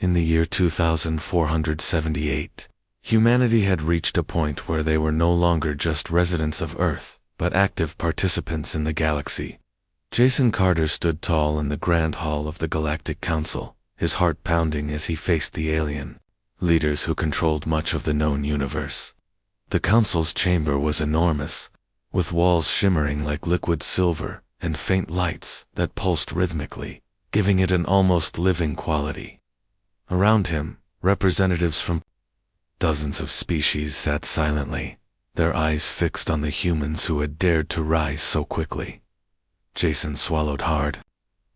In the year 2478, humanity had reached a point where they were no longer just residents of Earth, but active participants in the galaxy. Jason Carter stood tall in the Grand Hall of the Galactic Council, his heart pounding as he faced the alien leaders who controlled much of the known universe. The Council's chamber was enormous, with walls shimmering like liquid silver and faint lights that pulsed rhythmically, giving it an almost living quality. Around him, representatives from dozens of species sat silently, their eyes fixed on the humans who had dared to rise so quickly. Jason swallowed hard.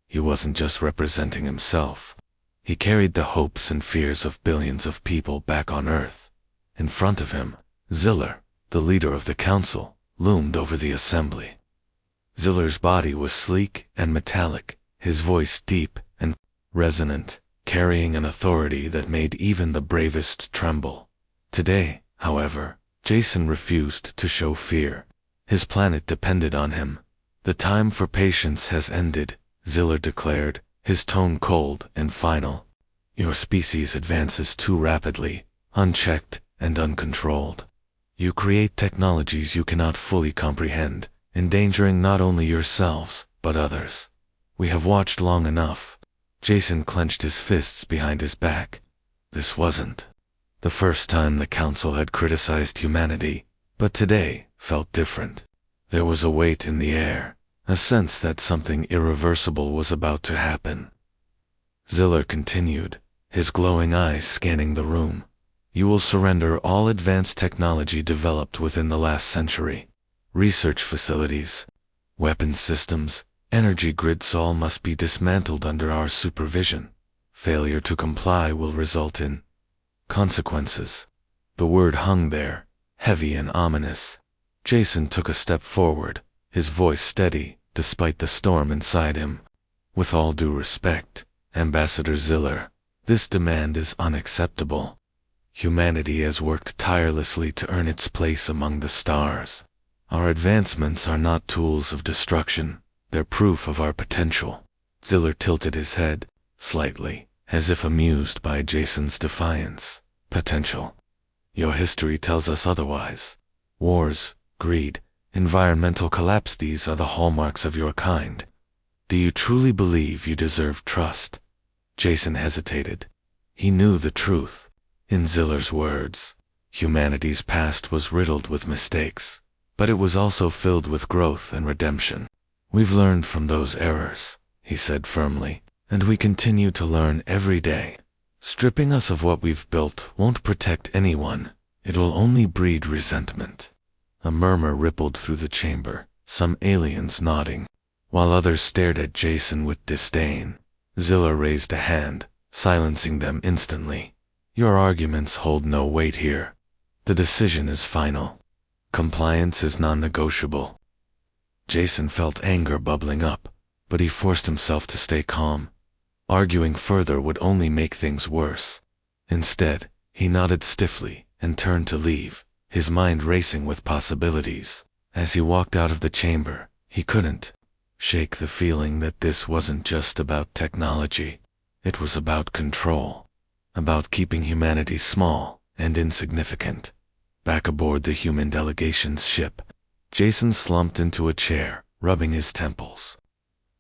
He wasn't just representing himself. He carried the hopes and fears of billions of people back on Earth. In front of him, Ziller, the leader of the council, loomed over the assembly. Ziller's body was sleek and metallic, his voice deep and resonant, carrying an authority that made even the bravest tremble. Today, however, Jason refused to show fear. His planet depended on him. The time for patience has ended, Ziller declared, his tone cold and final. Your species advances too rapidly, unchecked and uncontrolled. You create technologies you cannot fully comprehend, endangering not only yourselves, but others. We have watched long enough. Jason clenched his fists behind his back. This wasn't the first time the council had criticized humanity, but today felt different. There was a weight in the air, a sense that something irreversible was about to happen. Ziller continued, his glowing eyes scanning the room. You will surrender all advanced technology developed within the last century. Research facilities, weapons systems, energy grids, all must be dismantled under our supervision. Failure to comply will result in consequences. The word hung there, heavy and ominous. Jason took a step forward, his voice steady, despite the storm inside him. With all due respect, Ambassador Ziller, this demand is unacceptable. Humanity has worked tirelessly to earn its place among the stars. Our advancements are not tools of destruction, they're proof of our potential. Ziller tilted his head, slightly, as if amused by Jason's defiance. Potential. Your history tells us otherwise. Wars, greed, environmental collapse, these are the hallmarks of your kind. Do you truly believe you deserve trust? Jason hesitated. He knew the truth. In Ziller's words, humanity's past was riddled with mistakes, but it was also filled with growth and redemption. We've learned from those errors, he said firmly, and we continue to learn every day. Stripping us of what we've built won't protect anyone, it will only breed resentment. A murmur rippled through the chamber, some aliens nodding, while others stared at Jason with disdain. Ziller raised a hand, silencing them instantly. Your arguments hold no weight here. The decision is final. Compliance is non-negotiable. Jason felt anger bubbling up, but he forced himself to stay calm. Arguing further would only make things worse. Instead, he nodded stiffly and turned to leave, his mind racing with possibilities. As he walked out of the chamber, he couldn't shake the feeling that this wasn't just about technology. It was about control. About keeping humanity small and insignificant. Back aboard the human delegation's ship, Jason slumped into a chair, rubbing his temples.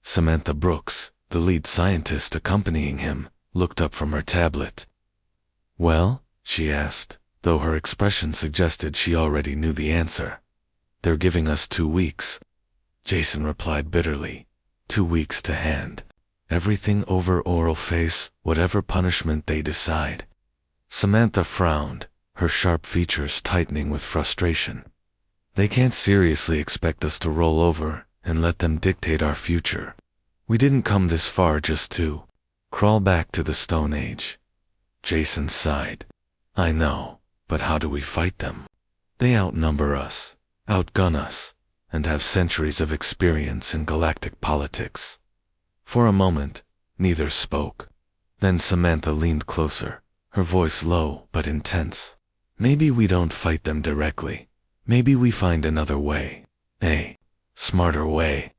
Samantha Brooks, the lead scientist accompanying him, looked up from her tablet. Well? She asked, though her expression suggested she already knew the answer. They're giving us 2 weeks. Jason replied bitterly. 2 weeks to hand everything over or face whatever punishment they decide. Samantha frowned, her sharp features tightening with frustration. They can't seriously expect us to roll over and let them dictate our future. We didn't come this far just to crawl back to the Stone Age. Jason sighed. I know, but how do we fight them? They outnumber us, outgun us, and have centuries of experience in galactic politics. For a moment, neither spoke. Then Samantha leaned closer, her voice low but intense. Maybe we don't fight them directly. Maybe we find another way. A smarter way.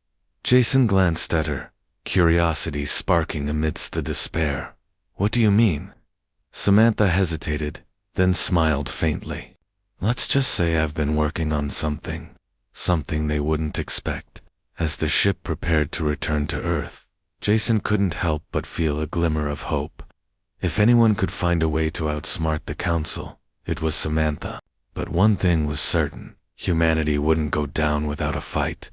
Jason glanced at her, curiosity sparking amidst the despair. What do you mean? Samantha hesitated, then smiled faintly. Let's just say I've been working on something they wouldn't expect. As the ship prepared to return to Earth, Jason couldn't help but feel a glimmer of hope. If anyone could find a way to outsmart the Council, it was Samantha. But one thing was certain: humanity wouldn't go down without a fight.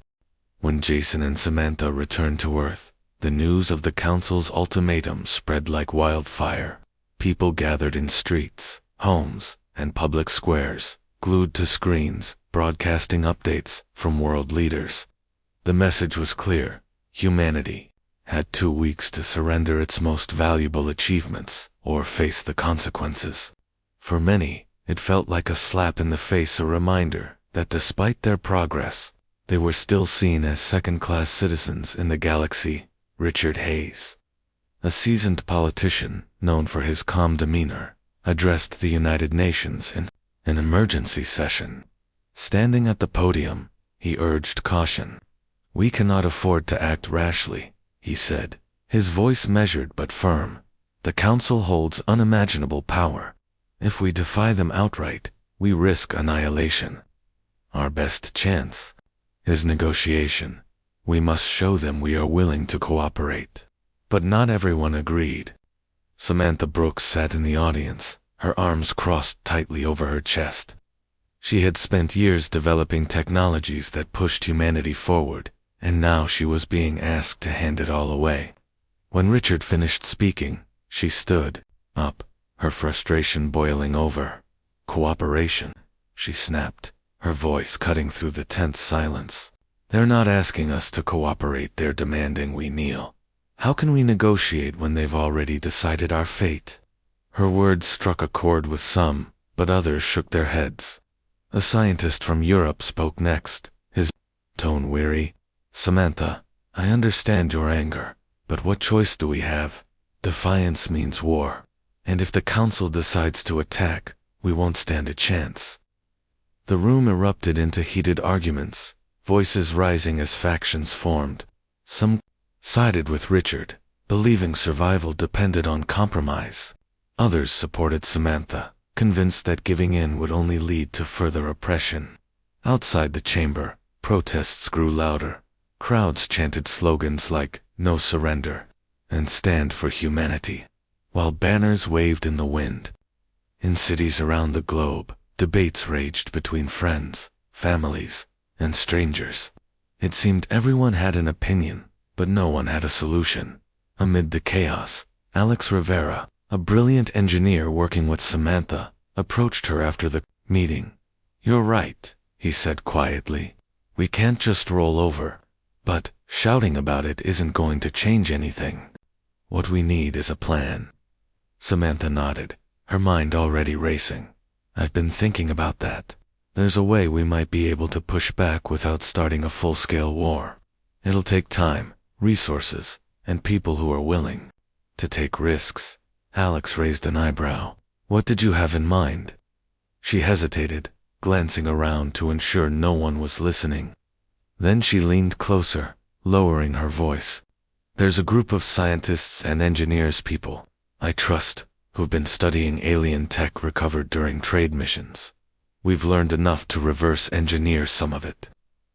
When Jason and Samantha returned to Earth, the news of the Council's ultimatum spread like wildfire. People gathered in streets, homes, and public squares, glued to screens, broadcasting updates from world leaders. The message was clear: humanity had 2 weeks to surrender its most valuable achievements or face the consequences. For many, it felt like a slap in the face, a reminder that despite their progress, they were still seen as second-class citizens in the galaxy. Richard Hayes, a seasoned politician known for his calm demeanor, addressed the United Nations in an emergency session. Standing at the podium, he urged caution. "We cannot afford to act rashly," he said, his voice measured but firm. "The Council holds unimaginable power. If we defy them outright, we risk annihilation. Our best chance is negotiation. We must show them we are willing to cooperate." But not everyone agreed. Samantha Brooks sat in the audience, her arms crossed tightly over her chest. She had spent years developing technologies that pushed humanity forward, and now she was being asked to hand it all away. When Richard finished speaking, she stood up, her frustration boiling over. "Cooperation," she snapped, her voice cutting through the tense silence. "They're not asking us to cooperate, they're demanding we kneel. How can we negotiate when they've already decided our fate?" Her words struck a chord with some, but others shook their heads. A scientist from Europe spoke next, his tone weary. "Samantha, I understand your anger, but what choice do we have? Defiance means war, and if the Council decides to attack, we won't stand a chance." The room erupted into heated arguments, voices rising as factions formed. Some sided with Richard, believing survival depended on compromise. Others supported Samantha, convinced that giving in would only lead to further oppression. Outside the chamber, protests grew louder. Crowds chanted slogans like "No surrender" and "Stand for humanity," while banners waved in the wind. In cities around the globe, debates raged between friends, families, and strangers. It seemed everyone had an opinion, but no one had a solution. Amid the chaos, Alex Rivera, a brilliant engineer working with Samantha, approached her after the meeting. "You're right," he said quietly. "We can't just roll over. But shouting about it isn't going to change anything. What we need is a plan." Samantha nodded, her mind already racing. "I've been thinking about that. There's a way we might be able to push back without starting a full-scale war. It'll take time, resources, and people who are willing to take risks." Alex raised an eyebrow. "What did you have in mind?" She hesitated, glancing around to ensure no one was listening. Then she leaned closer, lowering her voice. "There's a group of scientists and engineers people I trust who've been studying alien tech recovered during trade missions. We've learned enough to reverse engineer some of it.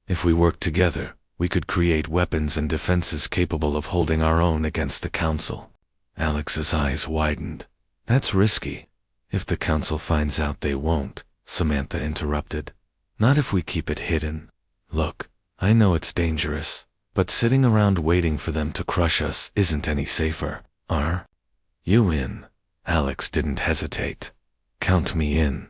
If we work together, we could create weapons and defenses capable of holding our own against the Council." Alex's eyes widened. "That's risky." "If the Council finds out, they won't," Samantha interrupted. "Not if we keep it hidden. Look, I know it's dangerous, but sitting around waiting for them to crush us isn't any safer. Are you in?" Alex didn't hesitate. "Count me in."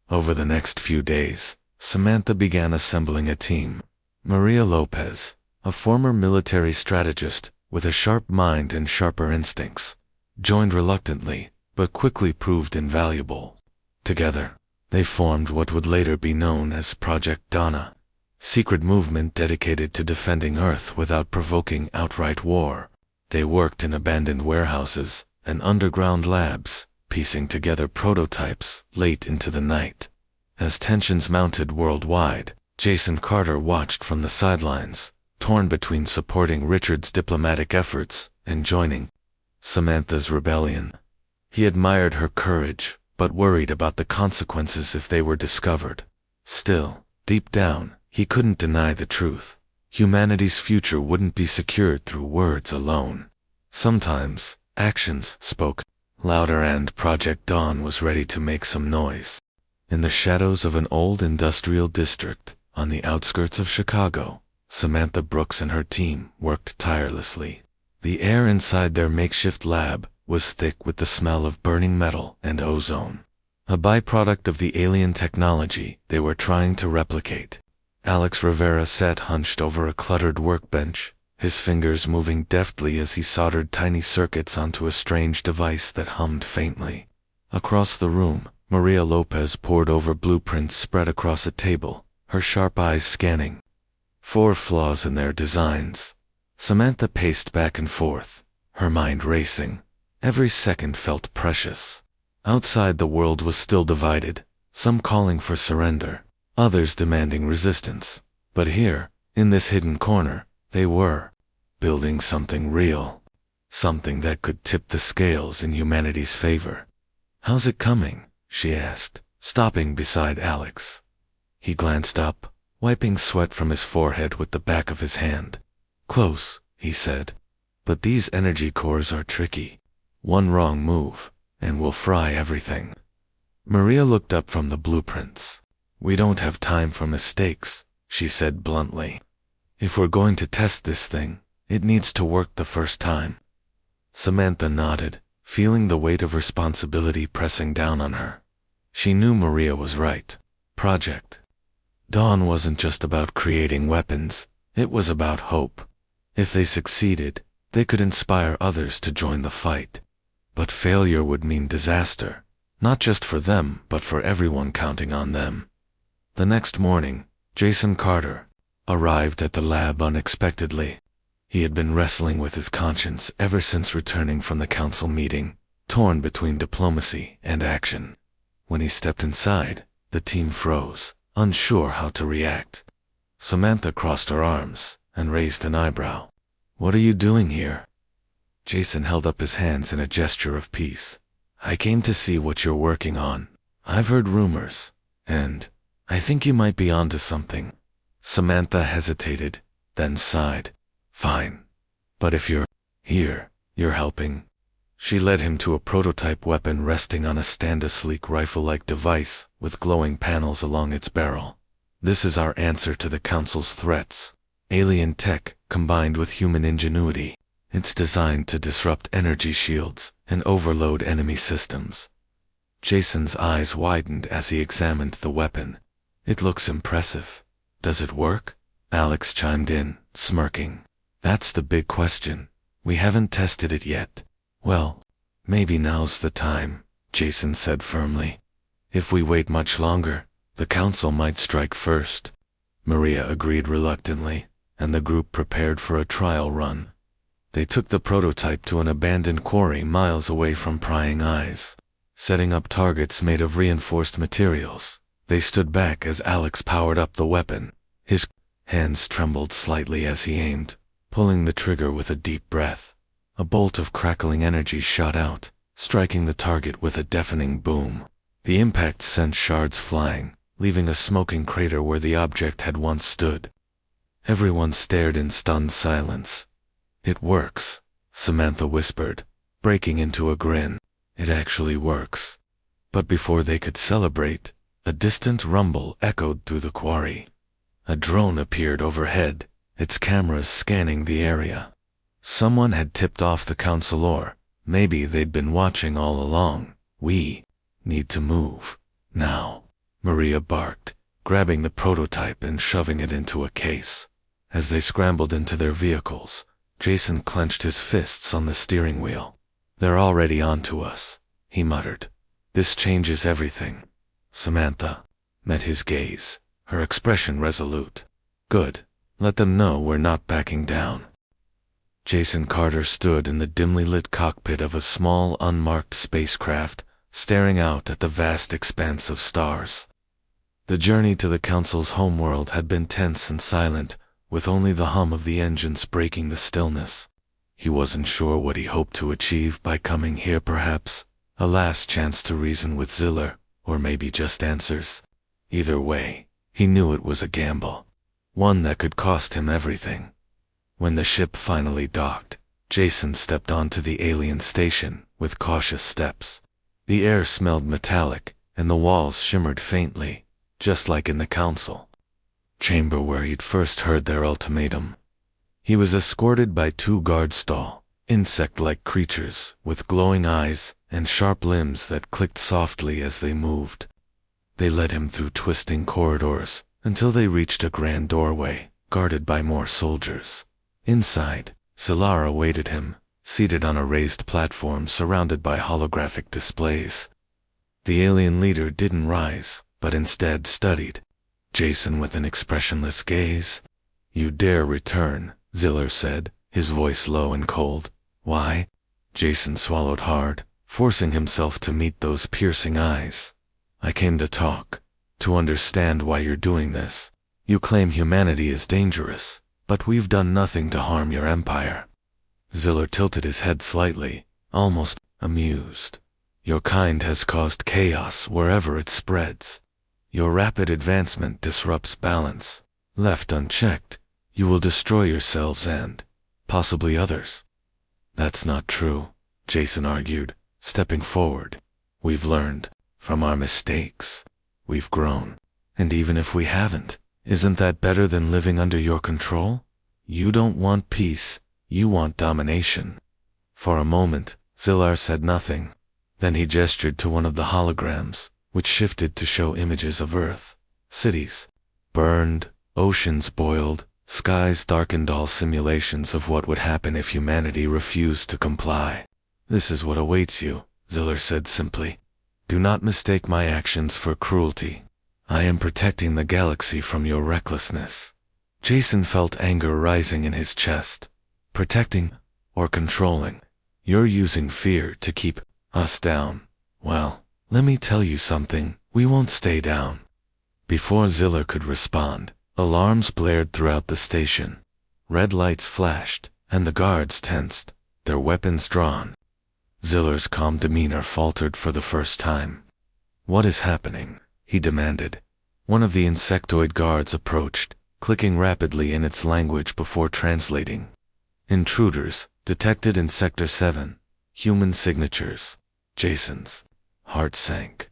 Over the next few days, Samantha began assembling a team. Maria Lopez, a former military strategist with a sharp mind and sharper instincts, joined reluctantly, but quickly proved invaluable. Together, they formed what would later be known as Project Donna, secret movement dedicated to defending Earth without provoking outright war. They worked in abandoned warehouses and underground labs, piecing together prototypes late into the night. As tensions mounted worldwide, Jason Carter watched from the sidelines, torn between supporting Richard's diplomatic efforts and joining Samantha's rebellion. He admired her courage, but worried about the consequences if they were discovered. Still, deep down, he couldn't deny the truth. Humanity's future wouldn't be secured through words alone. Sometimes, actions spoke louder, and Project Dawn was ready to make some noise. In the shadows of an old industrial district, on the outskirts of Chicago, Samantha Brooks and her team worked tirelessly. The air inside their makeshift lab was thick with the smell of burning metal and ozone, a byproduct of the alien technology they were trying to replicate. Alex Rivera sat hunched over a cluttered workbench, his fingers moving deftly as he soldered tiny circuits onto a strange device that hummed faintly. Across the room, Maria Lopez pored over blueprints spread across a table, her sharp eyes scanning for flaws in their designs. Samantha paced back and forth, her mind racing. Every second felt precious. Outside, the world was still divided, some calling for surrender, others demanding resistance. But here, in this hidden corner, they were building something real, something that could tip the scales in humanity's favor. "How's it coming?" she asked, stopping beside Alex. He glanced up, wiping sweat from his forehead with the back of his hand. "Close," he said. "But these energy cores are tricky. One wrong move, and we'll fry everything." Maria looked up from the blueprints. "We don't have time for mistakes," she said bluntly. "If we're going to test this thing, it needs to work the first time." Samantha nodded, feeling the weight of responsibility pressing down on her. She knew Maria was right. Project Dawn wasn't just about creating weapons, it was about hope. If they succeeded, they could inspire others to join the fight. But failure would mean disaster, not just for them, but for everyone counting on them. The next morning, Jason Carter arrived at the lab unexpectedly. He had been wrestling with his conscience ever since returning from the council meeting, torn between diplomacy and action. When he stepped inside, the team froze, unsure how to react. Samantha crossed her arms and raised an eyebrow. "What are you doing here?" Jason held up his hands in a gesture of peace. "I came to see what you're working on. I've heard rumors, and I think you might be onto something." Samantha hesitated, then sighed. "Fine. But if you're here, you're helping." She led him to a prototype weapon resting on a stand, a sleek rifle-like device with glowing panels along its barrel. "This is our answer to the Council's threats. Alien tech combined with human ingenuity. It's designed to disrupt energy shields and overload enemy systems." Jason's eyes widened as he examined the weapon. "It looks impressive. Does it work?" Alex chimed in, smirking. "That's the big question. We haven't tested it yet." "Well, maybe now's the time," Jason said firmly. "If we wait much longer, the Council might strike first." Maria agreed reluctantly, and the group prepared for a trial run. They took the prototype to an abandoned quarry miles away from prying eyes. Setting up targets made of reinforced materials, they stood back as Alex powered up the weapon. His hands trembled slightly as he aimed, pulling the trigger with a deep breath. A bolt of crackling energy shot out, striking the target with a deafening boom. The impact sent shards flying, leaving a smoking crater where the object had once stood. Everyone stared in stunned silence. "It works," Samantha whispered, breaking into a grin. "It actually works." But before they could celebrate, a distant rumble echoed through the quarry. A drone appeared overhead, its cameras scanning the area. Someone had tipped off the Council, or maybe they'd been watching all along. "We need to move now," Maria barked, grabbing the prototype and shoving it into a case. As they scrambled into their vehicles, Jason clenched his fists on the steering wheel. "They're already onto us," he muttered. "This changes everything." Samantha met his gaze, her expression resolute. "Good. Let them know we're not backing down." Jason Carter stood in the dimly lit cockpit of a small, unmarked spacecraft, staring out at the vast expanse of stars. The journey to the Council's homeworld had been tense and silent, with only the hum of the engines breaking the stillness. He wasn't sure what he hoped to achieve by coming here, perhaps A last chance to reason with Ziller, or maybe just answers. Either way, he knew it was a gamble. One that could cost him everything. When the ship finally docked, Jason stepped onto the alien station with cautious steps. The air smelled metallic, and the walls shimmered faintly, just like in the council chamber where he'd first heard their ultimatum. He was escorted by 2 guard-stall, insect-like creatures with glowing eyes and sharp limbs that clicked softly as they moved. They led him through twisting corridors until they reached a grand doorway, guarded by more soldiers. Inside, Solara awaited him, seated on a raised platform surrounded by holographic displays. The alien leader didn't rise, but instead studied Jason with an expressionless gaze. "You dare return," Ziller said, his voice low and cold. "Why?" Jason swallowed hard, forcing himself to meet those piercing eyes. "I came to talk, to understand why you're doing this. You claim humanity is dangerous, but we've done nothing to harm your empire." Ziller tilted his head slightly, almost amused. "Your kind has caused chaos wherever it spreads. Your rapid advancement disrupts balance. Left unchecked, you will destroy yourselves and, possibly others." "That's not true," Jason argued, stepping forward. "We've learned from our mistakes. We've grown. And even if we haven't, isn't that better than living under your control? You don't want peace, you want domination." For a moment, Zillar said nothing. Then he gestured to one of the holograms, which shifted to show images of Earth. Cities burned, oceans boiled, skies darkened, all simulations of what would happen if humanity refused to comply. "This is what awaits you," Ziller said simply. "Do not mistake my actions for cruelty. I am protecting the galaxy from your recklessness." Jason felt anger rising in his chest. "Protecting or controlling? You're using fear to keep us down. Well, let me tell you something, we won't stay down." Before Ziller could respond, alarms blared throughout the station. Red lights flashed, and the guards tensed, their weapons drawn. Ziller's calm demeanor faltered for the first time. "What is happening?" he demanded. One of the insectoid guards approached, clicking rapidly in its language before translating. "Intruders detected in Sector 7. Human signatures." Jason's heart sank.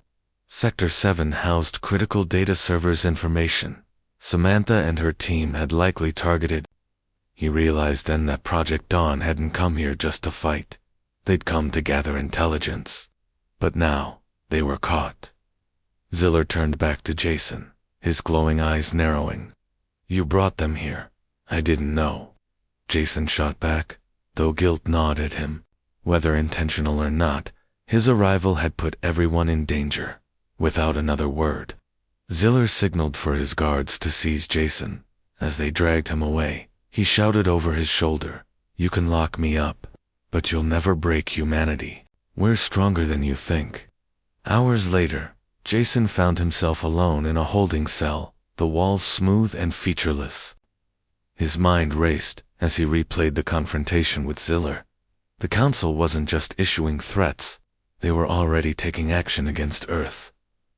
Sector 7 housed critical data servers information. Samantha and her team had likely targeted. He realized then that Project Dawn hadn't come here just to fight. They'd come to gather intelligence. But now, they were caught. Ziller turned back to Jason, his glowing eyes narrowing. "You brought them here. I didn't know." Jason shot back, though guilt gnawed at him. Whether intentional or not, his arrival had put everyone in danger. Without another word, Ziller signaled for his guards to seize Jason. As they dragged him away, he shouted over his shoulder, "You can lock me up, but you'll never break humanity. We're stronger than you think." Hours later, Jason found himself alone in a holding cell, the walls smooth and featureless. His mind raced as he replayed the confrontation with Ziller. The Council wasn't just issuing threats, they were already taking action against Earth.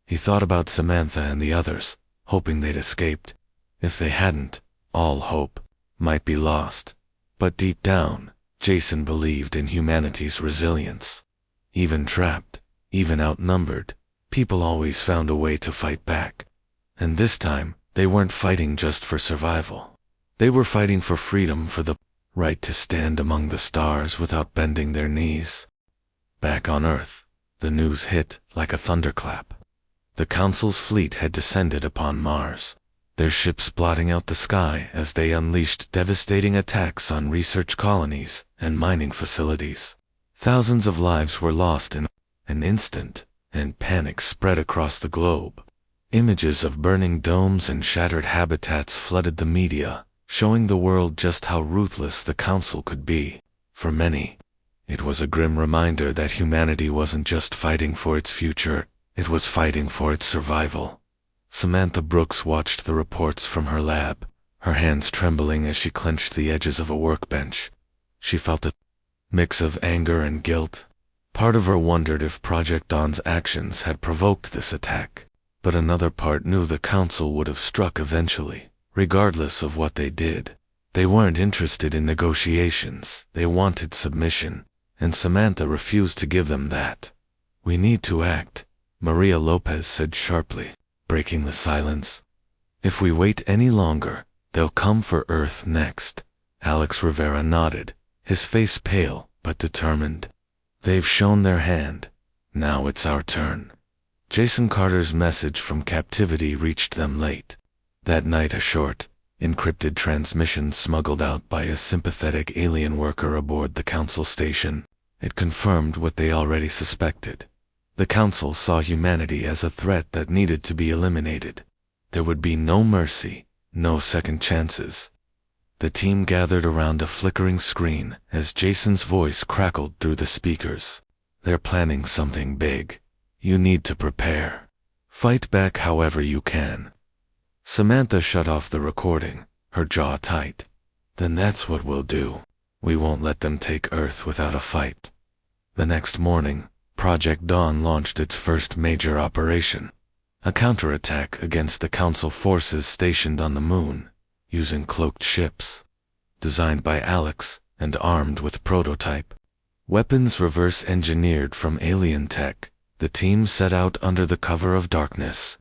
He thought about Samantha and the others, hoping they'd escaped. If they hadn't, all hope might be lost. But deep down, Jason believed in humanity's resilience. Even trapped, even outnumbered, people always found a way to fight back. And this time, they weren't fighting just for survival. They were fighting for freedom, for the right to stand among the stars without bending their knees. Back on Earth, the news hit like a thunderclap. The Council's fleet had descended upon Mars, their ships blotting out the sky as they unleashed devastating attacks on research colonies and mining facilities. Thousands of lives were lost in an instant, and panic spread across the globe. Images of burning domes and shattered habitats flooded the media, showing the world just how ruthless the Council could be. For many, it was a grim reminder that humanity wasn't just fighting for its future, it was fighting for its survival. Samantha Brooks watched the reports from her lab, her hands trembling as she clenched the edges of a workbench. She felt a mix of anger and guilt. Part of her wondered if Project Dawn's actions had provoked this attack, but another part knew the council would have struck eventually, regardless of what they did. They weren't interested in negotiations, they wanted submission, and Samantha refused to give them that. "We need to act," Maria Lopez said sharply, breaking the silence. "If we wait any longer, they'll come for Earth next." Alex Rivera nodded, his face pale but determined. "They've shown their hand. Now it's our turn." Jason Carter's message from captivity reached them late. That night, a short, encrypted transmission smuggled out by a sympathetic alien worker aboard the council station. It confirmed what they already suspected. The council saw humanity as a threat that needed to be eliminated. There would be no mercy, no second chances. The team gathered around a flickering screen as Jason's voice crackled through the speakers. "They're planning something big. You need to prepare. Fight back however you can." Samantha shut off the recording, her jaw tight. "Then that's what we'll do. We won't let them take Earth without a fight." The next morning, Project Dawn launched its first major operation, a counterattack against the Council forces stationed on the moon, using cloaked ships. Designed by Alex and armed with prototype weapons reverse-engineered from alien tech, the team set out under the cover of darkness.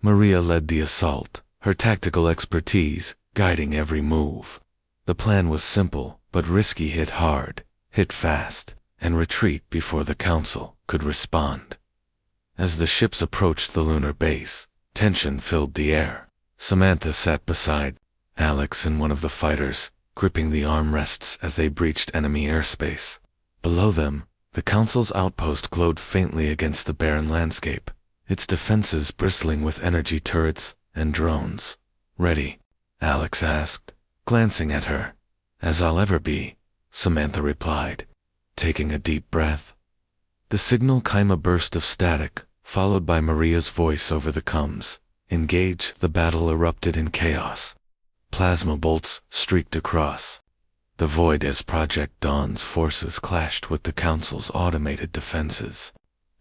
Maria led the assault, her tactical expertise guiding every move. The plan was simple but risky: hit hard, hit fast, and retreat before the Council could respond. As the ships approached the lunar base, tension filled the air. Samantha sat beside Alex and one of the fighters, gripping the armrests as they breached enemy airspace. Below them, the Council's outpost glowed faintly against the barren landscape, its defenses bristling with energy turrets and drones. "Ready?" Alex asked, glancing at her. "As I'll ever be," Samantha replied, taking a deep breath. The signal came a burst of static, followed by Maria's voice over the comms. "Engage." The battle erupted in chaos. Plasma bolts streaked across the void as Project Dawn's forces clashed with the Council's automated defenses.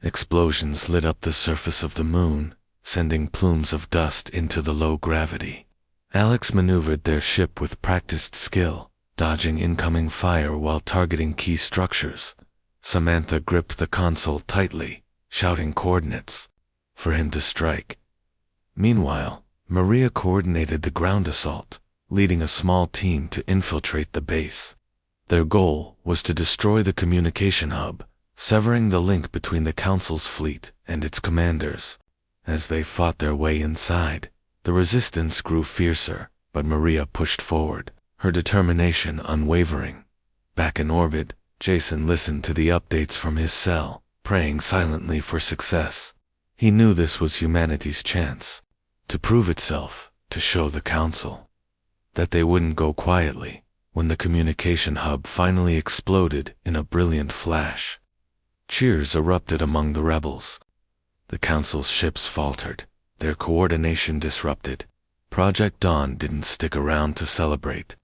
Explosions lit up the surface of the moon, sending plumes of dust into the low gravity. Alex maneuvered their ship with practiced skill, dodging incoming fire while targeting key structures. Samantha gripped the console tightly, shouting coordinates for him to strike. Meanwhile, Maria coordinated the ground assault, leading a small team to infiltrate the base. Their goal was to destroy the communication hub, severing the link between the Council's fleet and its commanders. As they fought their way inside, the resistance grew fiercer, but Maria pushed forward, her determination unwavering. Back in orbit, Jason listened to the updates from his cell, praying silently for success. He knew this was humanity's chance to prove itself, to show the Council that they wouldn't go quietly. When the communication hub finally exploded in a brilliant flash, cheers erupted among the rebels. The Council's ships faltered, their coordination disrupted. Project Dawn didn't stick around to celebrate.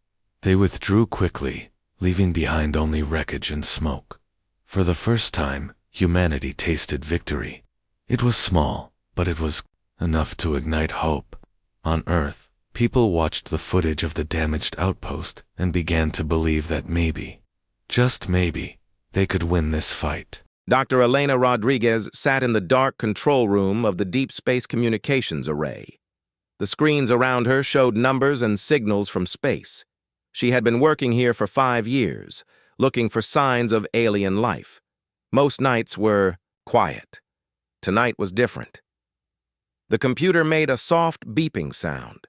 They withdrew quickly, leaving behind only wreckage and smoke. For the first time, humanity tasted victory. It was small, but it was enough to ignite hope. On Earth, people watched the footage of the damaged outpost and began to believe that maybe, just maybe, they could win this fight. Dr. Elena Rodriguez sat in the dark control room of the Deep Space Communications Array. The screens around her showed numbers and signals from space. She had been working here for 5 years, looking for signs of alien life. Most nights were quiet. Tonight was different. The computer made a soft beeping sound.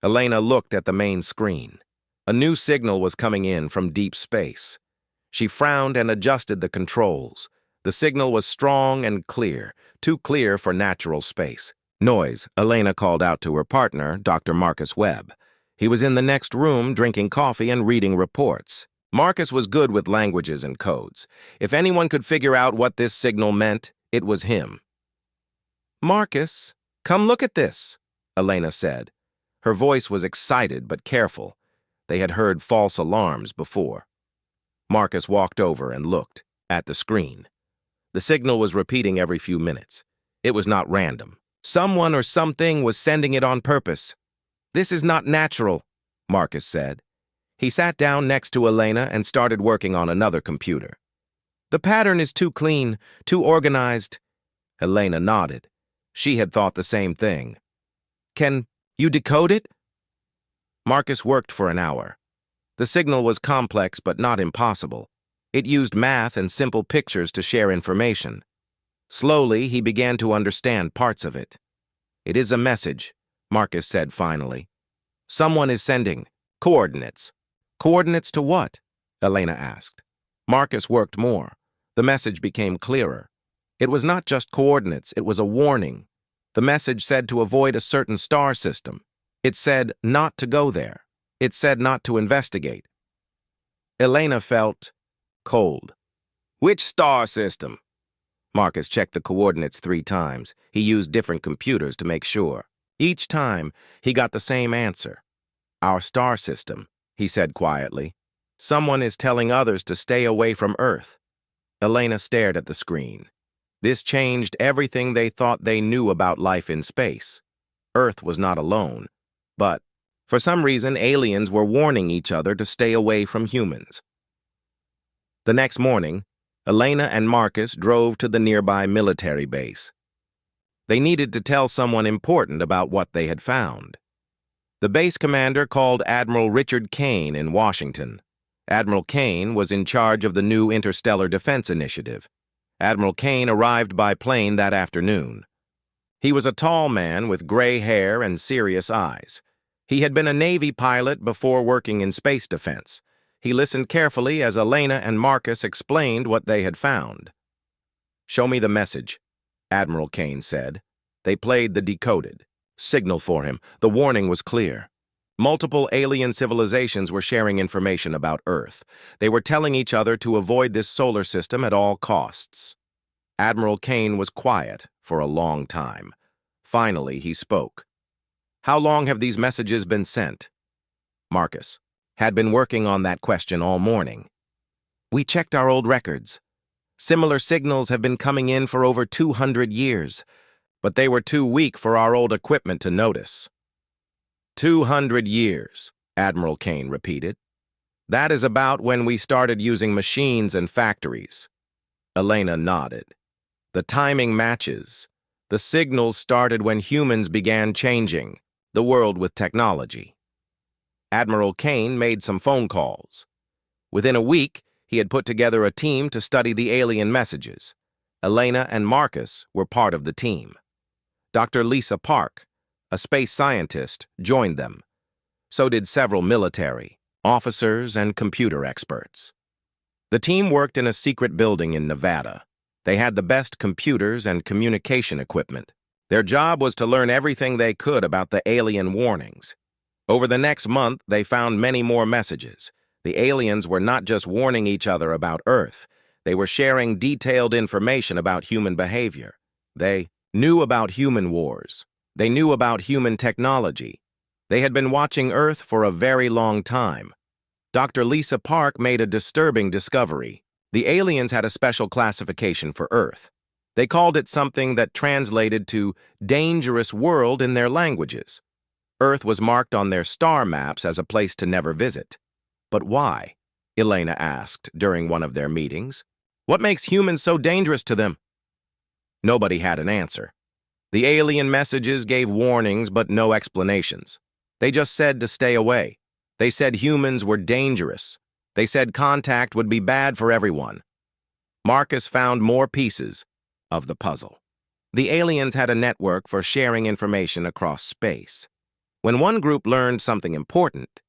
Elena looked at the main screen. A new signal was coming in from deep space. She frowned and adjusted the controls. The signal was strong and clear, too clear for natural space. "Noise," Elena called out to her partner, Dr. Marcus Webb. He was in the next room drinking coffee and reading reports. Marcus was good with languages and codes. If anyone could figure out what this signal meant, it was him. "Marcus, come look at this," Elena said. Her voice was excited but careful. They had heard false alarms before. Marcus walked over and looked at the screen. The signal was repeating every few minutes. It was not random. Someone or something was sending it on purpose. "This is not natural," Marcus said. He sat down next to Elena and started working on another computer. "The pattern is too clean, too organized." Elena nodded. She had thought the same thing. "Can you decode it?" Marcus worked for an hour. The signal was complex but not impossible. It used math and simple pictures to share information. Slowly, he began to understand parts of it. "It is a message," Marcus said finally. "Someone is sending coordinates." "Coordinates to what?" Elena asked. Marcus worked more. The message became clearer. It was not just coordinates, it was a warning. The message said to avoid a certain star system. It said not to go there. It said not to investigate. Elena felt cold. "Which star system?" Marcus checked the coordinates 3 times. He used different computers to make sure. Each time, he got the same answer. "Our star system," he said quietly. "Someone is telling others to stay away from Earth." Elena stared at the screen. This changed everything they thought they knew about life in space. Earth was not alone, but for some reason, aliens were warning each other to stay away from humans. The next morning, Elena and Marcus drove to the nearby military base. They needed to tell someone important about what they had found. The base commander called Admiral Richard Kane in Washington. Admiral Kane was in charge of the new Interstellar Defense Initiative. Admiral Kane arrived by plane that afternoon. He was a tall man with gray hair and serious eyes. He had been a Navy pilot before working in space defense. He listened carefully as Elena and Marcus explained what they had found. "Show me the message," Admiral Kane said. They played the decoded signal for him. The warning was clear. Multiple alien civilizations were sharing information about Earth. They were telling each other to avoid this solar system at all costs. Admiral Kane was quiet for a long time. Finally, he spoke. "How long have these messages been sent?" Marcus had been working on that question all morning. "We checked our old records. Similar signals have been coming in for over 200 years, but they were too weak for our old equipment to notice." 200 years, Admiral Kane repeated. "That is about when we started using machines and factories." Elena nodded. "The timing matches. The signals started when humans began changing the world with technology." Admiral Kane made some phone calls. Within a week, he had put together a team to study the alien messages. Elena and Marcus were part of the team. Dr. Lisa Park, a space scientist, joined them. So did several military, officers, and computer experts. The team worked in a secret building in Nevada. They had the best computers and communication equipment. Their job was to learn everything they could about the alien warnings. Over the next month, they found many more messages. The aliens were not just warning each other about Earth. They were sharing detailed information about human behavior. They knew about human wars. They knew about human technology. They had been watching Earth for a very long time. Dr. Lisa Park made a disturbing discovery. The aliens had a special classification for Earth. They called it something that translated to dangerous world in their languages. Earth was marked on their star maps as a place to never visit. But why? Elena asked during one of their meetings. What makes humans so dangerous to them? Nobody had an answer. The alien messages gave warnings but no explanations. They just said to stay away. They said humans were dangerous. They said contact would be bad for everyone. Marcus found more pieces of the puzzle. The aliens had a network for sharing information across space. When one group learned something important,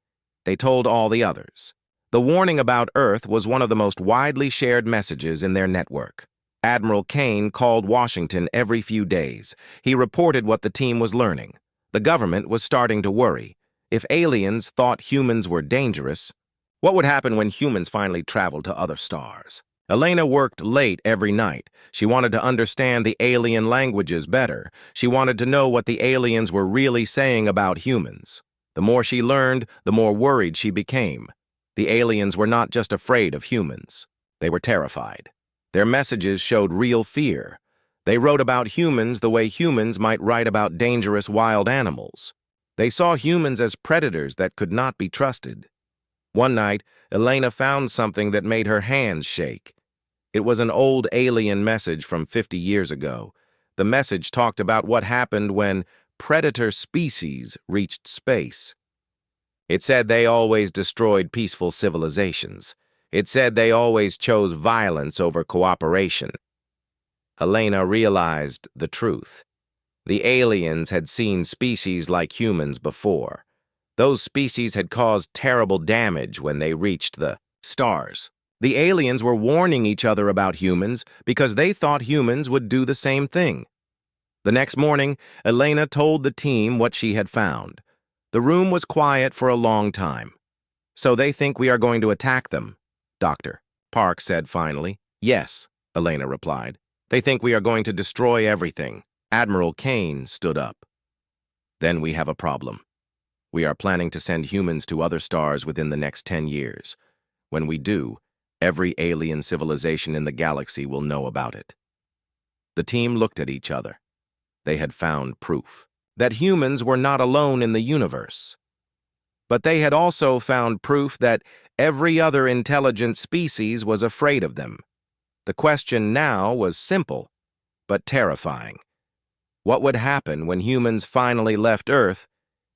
they told all the others. The warning about Earth was one of the most widely shared messages in their network. Admiral Kane called Washington every few days. He reported what the team was learning. The government was starting to worry. If aliens thought humans were dangerous, what would happen when humans finally traveled to other stars? Elena worked late every night. She wanted to understand the alien languages better. She wanted to know what the aliens were really saying about humans. The more she learned, the more worried she became. The aliens were not just afraid of humans. They were terrified. Their messages showed real fear. They wrote about humans the way humans might write about dangerous wild animals. They saw humans as predators that could not be trusted. One night, Elena found something that made her hands shake. It was an old alien message from 50 years ago. The message talked about what happened when predator species reached space. It said they always destroyed peaceful civilizations. It said they always chose violence over cooperation. Elena realized the truth. The aliens had seen species like humans before. Those species had caused terrible damage when they reached the stars. The aliens were warning each other about humans because they thought humans would do the same thing. The next morning, Elena told the team what she had found. The room was quiet for a long time. "So they think we are going to attack them," Dr. Park said finally. "Yes," Elena replied. "They think we are going to destroy everything." Admiral Kane stood up. "Then we have a problem. We are planning to send humans to other stars within the next 10 years. When we do, every alien civilization in the galaxy will know about it." The team looked at each other. They had found proof that humans were not alone in the universe. But they had also found proof that every other intelligent species was afraid of them. The question now was simple, but terrifying. What would happen when humans finally left Earth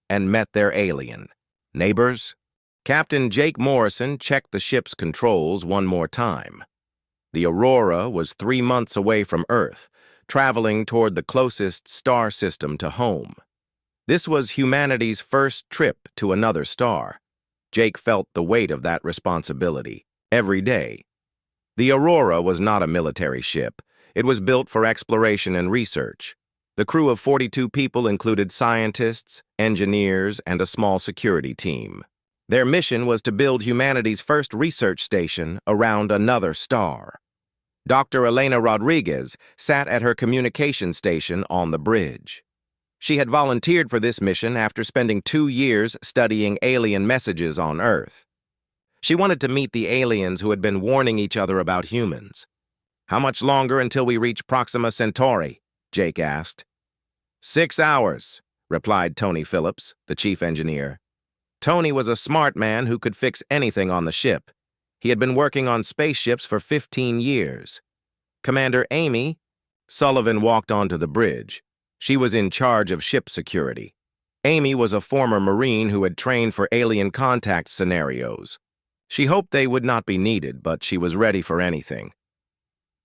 and met their alien neighbors? Captain Jake Morrison checked the ship's controls one more time. The Aurora was 3 months away from Earth, traveling toward the closest star system to home. This was humanity's first trip to another star. Jake felt the weight of that responsibility every day. The Aurora was not a military ship. It was built for exploration and research. The crew of 42 people included scientists, engineers, and a small security team. Their mission was to build humanity's first research station around another star. Dr. Elena Rodriguez sat at her communication station on the bridge. She had volunteered for this mission after spending 2 years studying alien messages on Earth. She wanted to meet the aliens who had been warning each other about humans. "How much longer until we reach Proxima Centauri?" Jake asked. 6 hours, replied Tony Phillips, the chief engineer. Tony was a smart man who could fix anything on the ship. He had been working on spaceships for 15 years. Commander Amy Sullivan walked onto the bridge. She was in charge of ship security. Amy was a former Marine who had trained for alien contact scenarios. She hoped they would not be needed, but she was ready for anything.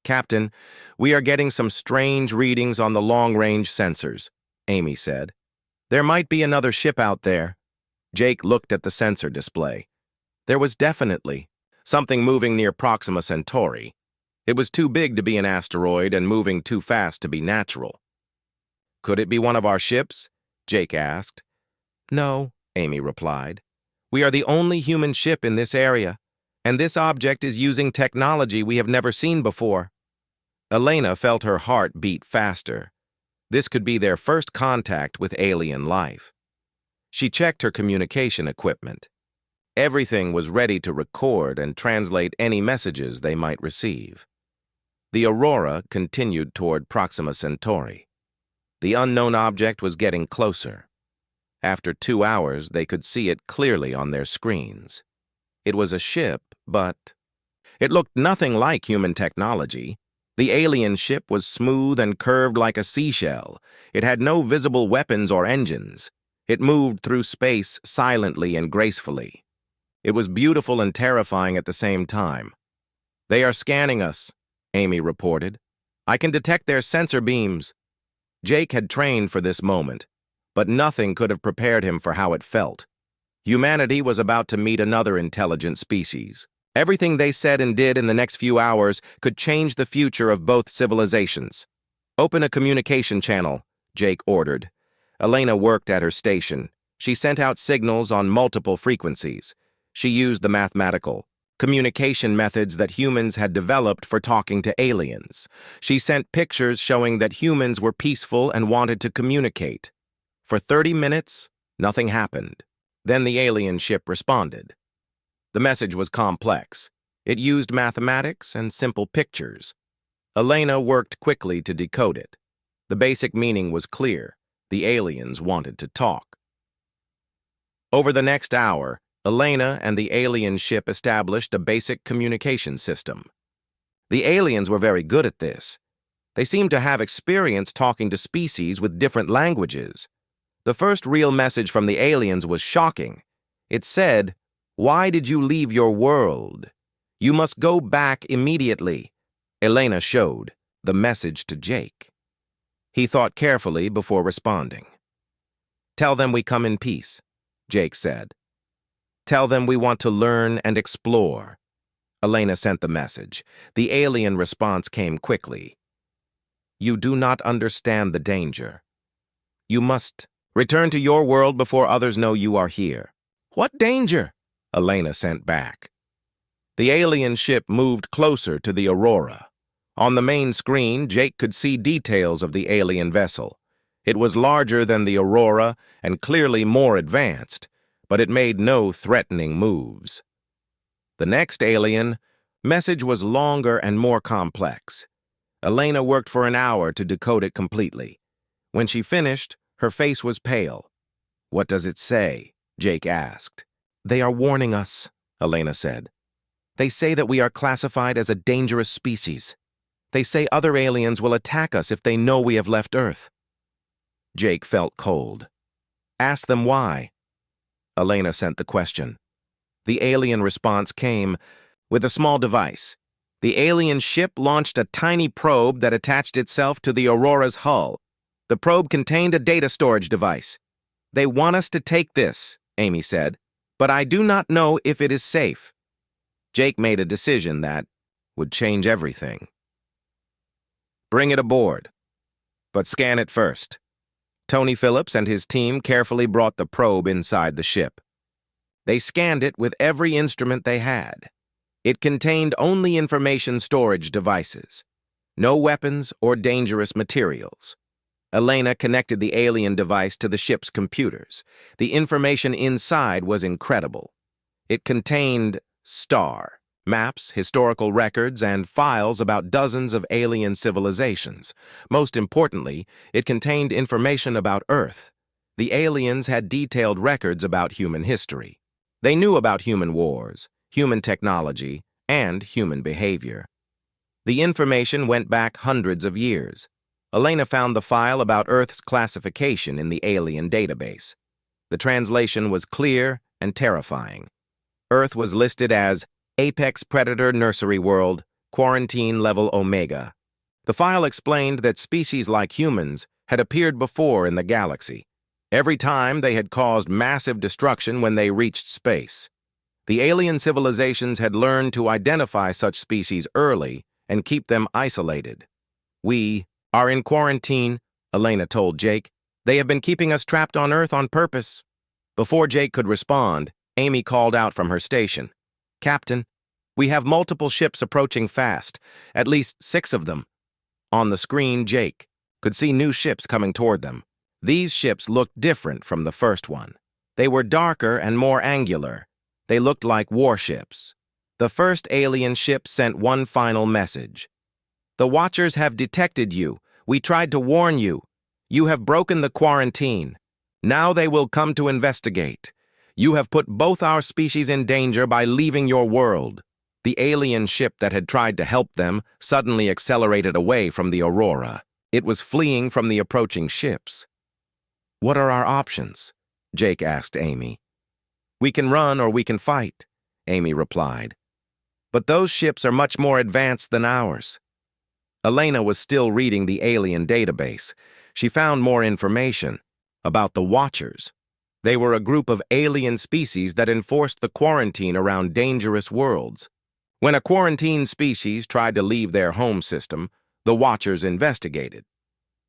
"Captain, we are getting some strange readings on the long-range sensors," Amy said. "There might be another ship out there." Jake looked at the sensor display. There was definitely something moving near Proxima Centauri. It was too big to be an asteroid and moving too fast to be natural. "Could it be one of our ships?" Jake asked. "No," Amy replied. "We are the only human ship in this area, and this object is using technology we have never seen before." Elena felt her heart beat faster. This could be their first contact with alien life. She checked her communication equipment. Everything was ready to record and translate any messages they might receive. The Aurora continued toward Proxima Centauri. The unknown object was getting closer. After 2 hours, they could see it clearly on their screens. It was a ship, but it looked nothing like human technology. The alien ship was smooth and curved like a seashell. It had no visible weapons or engines. It moved through space silently and gracefully. It was beautiful and terrifying at the same time. "They are scanning us," Amy reported. "I can detect their sensor beams." Jake had trained for this moment, but nothing could have prepared him for how it felt. Humanity was about to meet another intelligent species. Everything they said and did in the next few hours could change the future of both civilizations. "Open a communication channel," Jake ordered. Elena worked at her station. She sent out signals on multiple frequencies. She used the mathematical communication methods that humans had developed for talking to aliens. She sent pictures showing that humans were peaceful and wanted to communicate. For 30 minutes, nothing happened. Then the alien ship responded. The message was complex. It used mathematics and simple pictures. Elena worked quickly to decode it. The basic meaning was clear. The aliens wanted to talk. Over the next hour, Elena and the alien ship established a basic communication system. The aliens were very good at this. They seemed to have experience talking to species with different languages. The first real message from the aliens was shocking. It said, "Why did you leave your world? You must go back immediately." Elena showed the message to Jake. He thought carefully before responding. "Tell them we come in peace," Jake said. "Tell them we want to learn and explore." Elena sent the message. The alien response came quickly. "You do not understand the danger. You must return to your world before others know you are here." "What danger?" Elena sent back. The alien ship moved closer to the Aurora. On the main screen, Jake could see details of the alien vessel. It was larger than the Aurora and clearly more advanced, but it made no threatening moves. The next alien message was longer and more complex. Elena worked for an hour to decode it completely. When she finished, her face was pale. "What does it say?" Jake asked. "They are warning us," Elena said. "They say that we are classified as a dangerous species. They say other aliens will attack us if they know we have left Earth." Jake felt cold. "Ask them why." Elena sent the question. The alien response came with a small device. The alien ship launched a tiny probe that attached itself to the Aurora's hull. The probe contained a data storage device. "They want us to take this," Amy said, "but I do not know if it is safe." Jake made a decision that would change everything. "Bring it aboard, but scan it first." Tony Phillips and his team carefully brought the probe inside the ship. They scanned it with every instrument they had. It contained only information storage devices, no weapons or dangerous materials. Elena connected the alien device to the ship's computers. The information inside was incredible. It contained maps, historical records, and files about dozens of alien civilizations. Most importantly, it contained information about Earth. The aliens had detailed records about human history. They knew about human wars, human technology, and human behavior. The information went back hundreds of years. Elena found the file about Earth's classification in the alien database. The translation was clear and terrifying. Earth was listed as Apex Predator Nursery World, Quarantine Level Omega. The file explained that species like humans had appeared before in the galaxy. Every time they had caused massive destruction when they reached space. The alien civilizations had learned to identify such species early and keep them isolated. "We are in quarantine," Elena told Jake. "They have been keeping us trapped on Earth on purpose." Before Jake could respond, Amy called out from her station. "Captain, we have multiple ships approaching fast, at least 6 of them." On the screen, Jake could see new ships coming toward them. These ships looked different from the first one. They were darker and more angular. They looked like warships. The first alien ship sent one final message. "The Watchers have detected you. We tried to warn you. You have broken the quarantine. Now they will come to investigate. You have put both our species in danger by leaving your world." The alien ship that had tried to help them suddenly accelerated away from the Aurora. It was fleeing from the approaching ships. "What are our options?" Jake asked Amy. "We can run or we can fight," Amy replied. "But those ships are much more advanced than ours." Elena was still reading the alien database. She found more information about the Watchers. They were a group of alien species that enforced the quarantine around dangerous worlds. When a quarantined species tried to leave their home system, the Watchers investigated.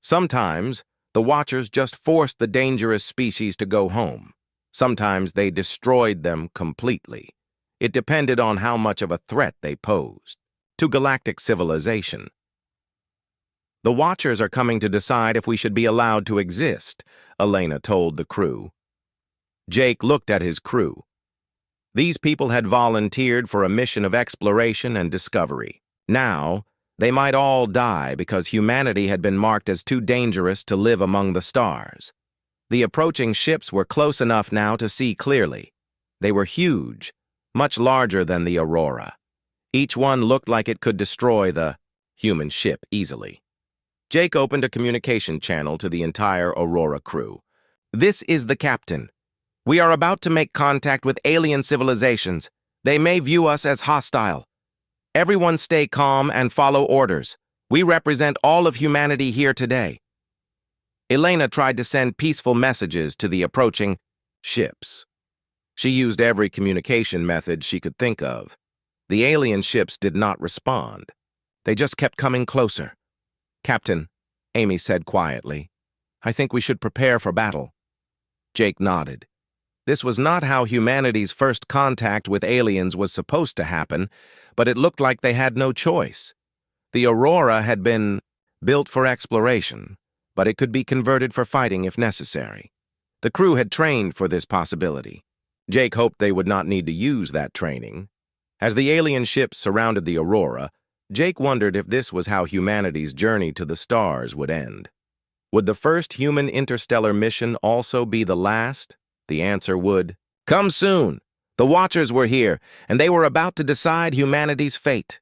Sometimes, the Watchers just forced the dangerous species to go home. Sometimes they destroyed them completely. It depended on how much of a threat they posed to galactic civilization. "The Watchers are coming to decide if we should be allowed to exist," Elena told the crew. Jake looked at his crew. These people had volunteered for a mission of exploration and discovery. Now, They might all die because humanity had been marked as too dangerous to live among the stars. The approaching ships were close enough now to see clearly. They were huge, much larger than the Aurora. Each one looked like it could destroy the human ship easily. Jake opened a communication channel to the entire Aurora crew. "This is the captain. We are about to make contact with alien civilizations. They may view us as hostile. Everyone stay calm and follow orders. We represent all of humanity here today." Elena tried to send peaceful messages to the approaching ships. She used every communication method she could think of. The alien ships did not respond. They just kept coming closer. "Captain," Amy said quietly, "I think we should prepare for battle." Jake nodded. This was not how humanity's first contact with aliens was supposed to happen, but it looked like they had no choice. The Aurora had been built for exploration, but it could be converted for fighting if necessary. The crew had trained for this possibility. Jake hoped they would not need to use that training. As the alien ships surrounded the Aurora, Jake wondered if this was how humanity's journey to the stars would end. Would the first human interstellar mission also be the last? The answer would come soon. The Watchers were here, and they were about to decide humanity's fate.